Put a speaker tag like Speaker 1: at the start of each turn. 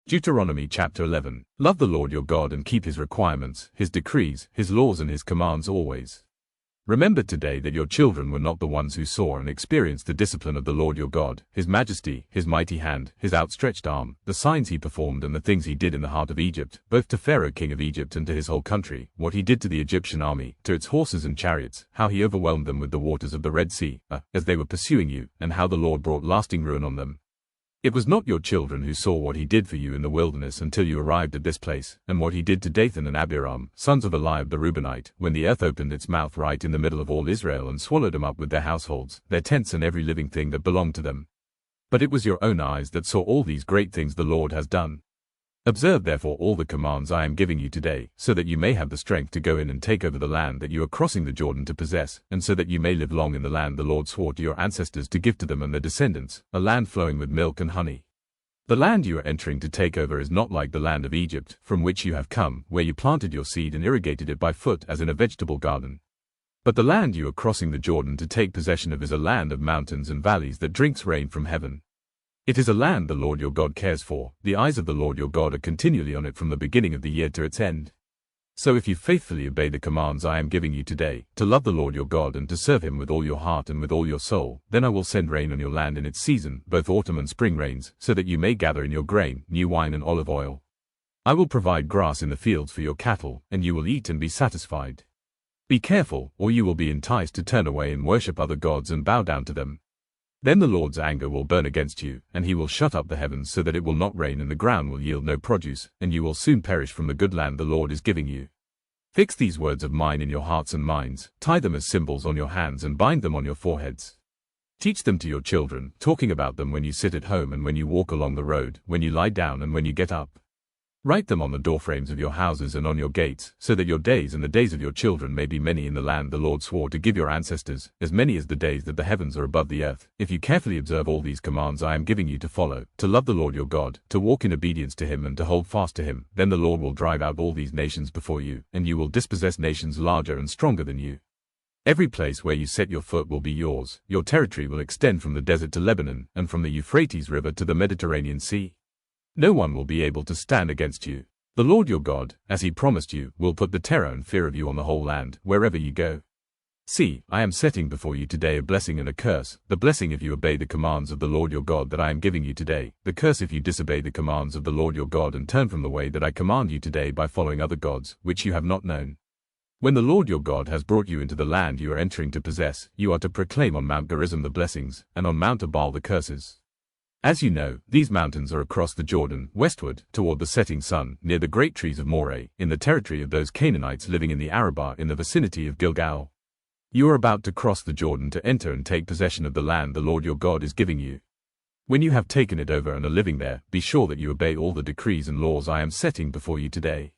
Speaker 1: Deuteronomy chapter 11. Love the Lord your God and keep his requirements, his decrees, his laws and his commands always. Remember today that your children were not the ones who saw and experienced the discipline of the Lord your God, his majesty, his mighty hand, his outstretched arm, the signs he performed and the things he did in the heart of Egypt, both to Pharaoh king of Egypt and to his whole country, what he did to the Egyptian army, to its horses and chariots, how he overwhelmed them with the waters of the Red Sea, as they were pursuing you, and how the Lord brought lasting ruin on them. It was not your children who saw what he did for you in the wilderness until you arrived at this place, and what he did to Dathan and Abiram, sons of Eliab the Reubenite, when the earth opened its mouth right in the middle of all Israel and swallowed them up with their households, their tents and every living thing that belonged to them. But it was your own eyes that saw all these great things the Lord has done. Observe therefore all the commands I am giving you today, so that you may have the strength to go in and take over the land that you are crossing the Jordan to possess, and so that you may live long in the land the Lord swore to your ancestors to give to them and their descendants, a land flowing with milk and honey. The land you are entering to take over is not like the land of Egypt, from which you have come, where you planted your seed and irrigated it by foot as in a vegetable garden. But the land you are crossing the Jordan to take possession of is a land of mountains and valleys that drinks rain from heaven. It is a land the Lord your God cares for. The eyes of the Lord your God are continually on it from the beginning of the year to its end. So if you faithfully obey the commands I am giving you today, to love the Lord your God and to serve him with all your heart and with all your soul, then I will send rain on your land in its season, both autumn and spring rains, so that you may gather in your grain, new wine and olive oil. I will provide grass in the fields for your cattle, and you will eat and be satisfied. Be careful, or you will be enticed to turn away and worship other gods and bow down to them. Then the Lord's anger will burn against you, and he will shut up the heavens so that it will not rain and the ground will yield no produce, and you will soon perish from the good land the Lord is giving you. Fix these words of mine in your hearts and minds, tie them as symbols on your hands and bind them on your foreheads. Teach them to your children, talking about them when you sit at home and when you walk along the road, when you lie down and when you get up. Write them on the doorframes of your houses and on your gates, so that your days and the days of your children may be many in the land the Lord swore to give your ancestors, as many as the days that the heavens are above the earth. If you carefully observe all these commands I am giving you to follow, to love the Lord your God, to walk in obedience to him and to hold fast to him, then the Lord will drive out all these nations before you, and you will dispossess nations larger and stronger than you. Every place where you set your foot will be yours. Your territory will extend from the desert to Lebanon, and from the Euphrates River to the Mediterranean Sea. No one will be able to stand against you. The Lord your God, as he promised you, will put the terror and fear of you on the whole land, wherever you go. See, I am setting before you today a blessing and a curse, the blessing if you obey the commands of the Lord your God that I am giving you today, the curse if you disobey the commands of the Lord your God and turn from the way that I command you today by following other gods, which you have not known. When the Lord your God has brought you into the land you are entering to possess, you are to proclaim on Mount Gerizim the blessings, and on Mount Ebal the curses. As you know, these mountains are across the Jordan, westward, toward the setting sun, near the great trees of Moreh, in the territory of those Canaanites living in the Arabah in the vicinity of Gilgal. You are about to cross the Jordan to enter and take possession of the land the Lord your God is giving you. When you have taken it over and are living there, be sure that you obey all the decrees and laws I am setting before you today.